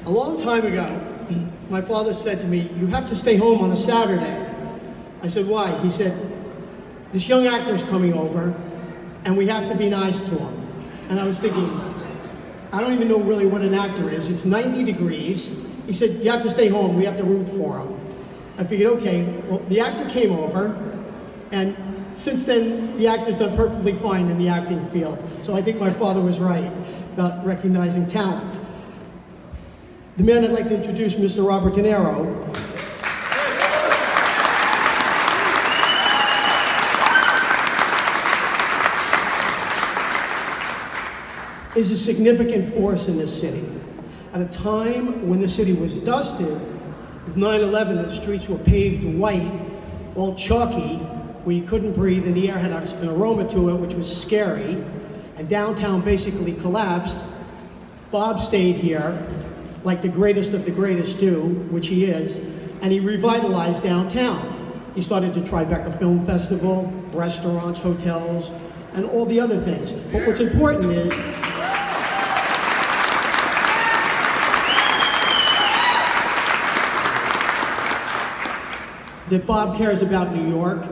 A long time ago, my father said to me, "You have to stay home on a Saturday." I said, "Why?" He said, "This young actor's coming over, and we have to be nice to him." And I was thinking, I don't even know really what an actor is. It's 90 degrees. He said, "You have to stay home. We have to root for him." I figured, okay, well, the actor came over, and since then, the actor's done perfectly fine in the acting field. So I think my father was right about recognizing talent. The man I'd like to introduce, Mr. Robert DeNiro. Is a significant force in this city. At a time when the city was dusted, with 9/11, the streets were paved white, all chalky, where you couldn't breathe, and the air had an aroma to it, which was scary, and downtown basically collapsed. Bob stayed here, like the greatest of the greatest do, which he is, and he revitalized downtown. He started the Tribeca Film Festival, restaurants, hotels, and all the other things. But what's important is, that Bob cares about New York,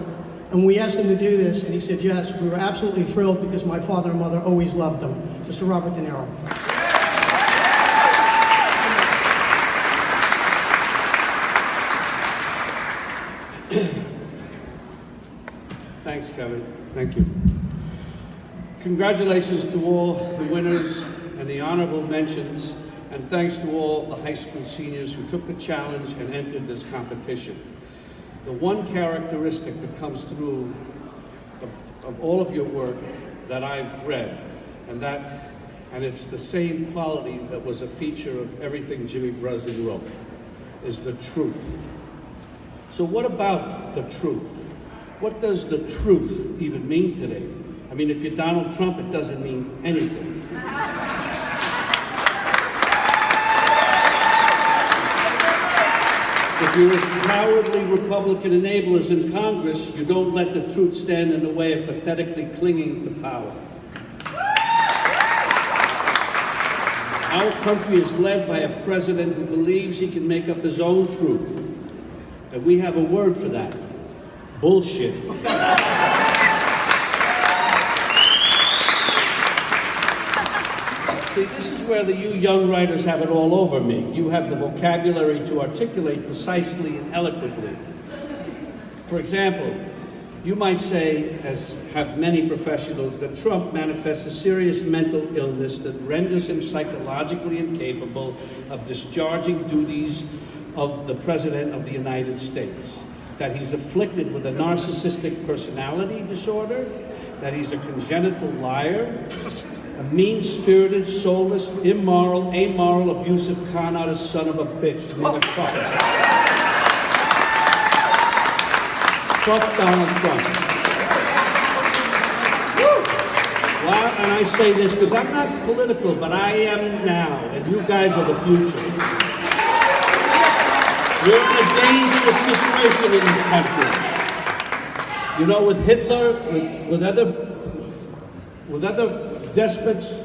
and we asked him to do this, and he said yes. We were absolutely thrilled because my father and mother always loved him. Mr. Robert DeNiro. Thanks, Kevin. Thank you. Congratulations to all the winners and the honorable mentions, and thanks to all the high school seniors who took the challenge and entered this competition. The one characteristic that comes through of all of your work that I've read, and it's the same quality that was a feature of everything Jimmy Breslin wrote, is the truth. So what about the truth? What does the truth even mean today? I mean, if you're Donald Trump, it doesn't mean anything. If you're as cowardly Republican enablers in Congress, you don't let the truth stand in the way of pathetically clinging to power. Our country is led by a president who believes he can make up his own truth. And we have a word for that: bullshit. See, this is where you young writers have it all over me. You have the vocabulary to articulate precisely and eloquently. For example, you might say, as have many professionals, that Trump manifests a serious mental illness that renders him psychologically incapable of discharging duties of the President of the United States. That he's afflicted with a narcissistic personality disorder, that he's a congenital liar, a mean-spirited, soulless, immoral, amoral, abusive, con-artist son of a bitch. Motherfucker. Fuck Donald Trump. Well, and I say this because I'm not political, but I am now, and you guys are the future. We're in a dangerous situation in this country. You know, with Hitler, with other despots,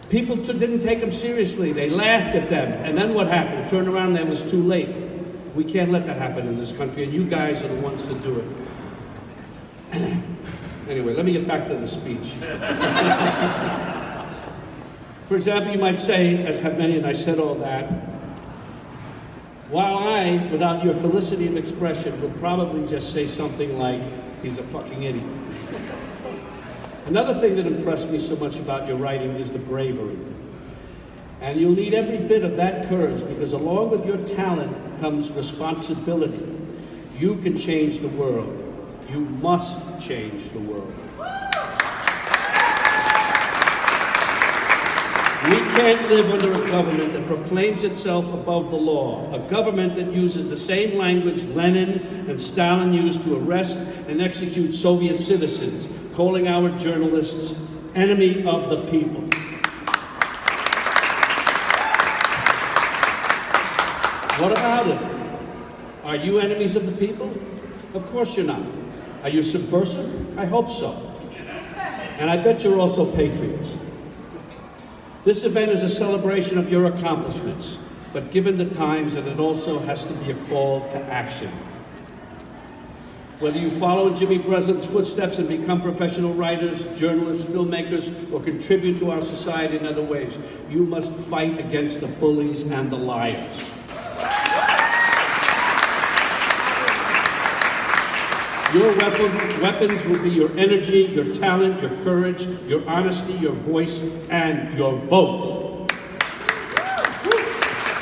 people didn't take them seriously. They laughed at them. And then what happened? Turned around and it was too late. We can't let that happen in this country, and you guys are the ones to do it. Anyway, let me get back to the speech. For example, you might say, as have many, and I said all that, while I, without your felicity of expression, would probably just say something like, he's a fucking idiot. Another thing that impressed me so much about your writing is the bravery. And you'll need every bit of that courage, because along with your talent comes responsibility. You can change the world. You must change the world. We can't live under a government that proclaims itself above the law, a government that uses the same language Lenin and Stalin used to arrest and execute Soviet citizens, calling our journalists enemy of the people. What about it? Are you enemies of the people? Of course you're not. Are you subversive? I hope so. And I bet you're also patriots. This event is a celebration of your accomplishments, but given the times, that it also has to be a call to action. Whether you follow in Jimmy Breslin's footsteps and become professional writers, journalists, filmmakers, or contribute to our society in other ways, you must fight against the bullies and the liars. Your weapons will be your energy, your talent, your courage, your honesty, your voice, and your vote.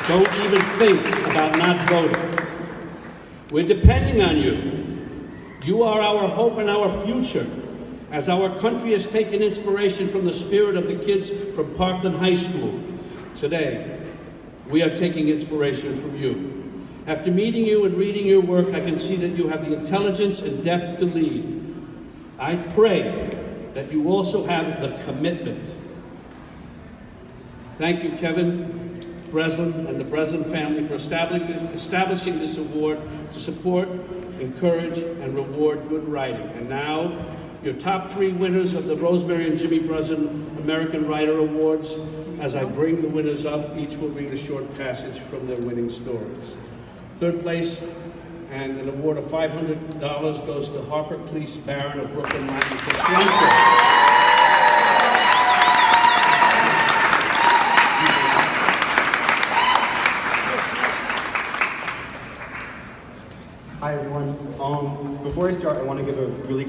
Don't even think about not voting. We're depending on you. You are our hope and our future. As our country has taken inspiration from the spirit of the kids from Parkland High School, today, we are taking inspiration from you. After meeting you and reading your work, I can see that you have the intelligence and depth to lead. I pray that you also have the commitment. Thank you, Kevin Breslin and the Breslin family for establishing this award to support, encourage, and reward good writing. And now, your top 3 winners of the Rosemary and Jimmy Breslin American Writer Awards. As I bring the winners up, each will read a short passage from their winning stories. Third place, and an award of $500 goes to Harper Cleese Barron of Brooklyn, Miami, for Swanson. Hi everyone. Before I start, I want to give a really